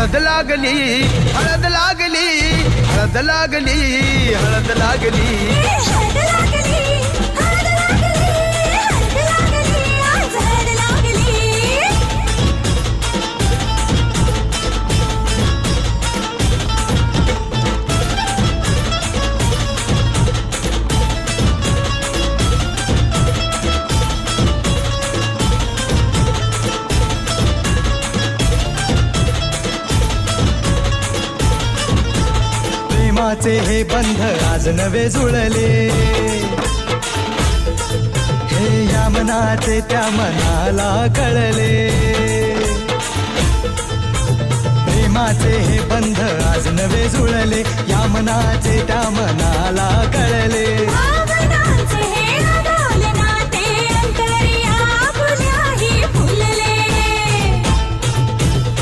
हळद लागली हळद लागली हळद लागली हळद लागली हळद लागली, हळद लागली, हळद लागली, आज हळद लागली. प्रेमाचे हे बंध आज नवे जुळले, हे या मनाचे त्या मनाला कळले. प्रेमाचे हे बंध आज नवे जुळले, या मनाचे त्या मनाला कळले.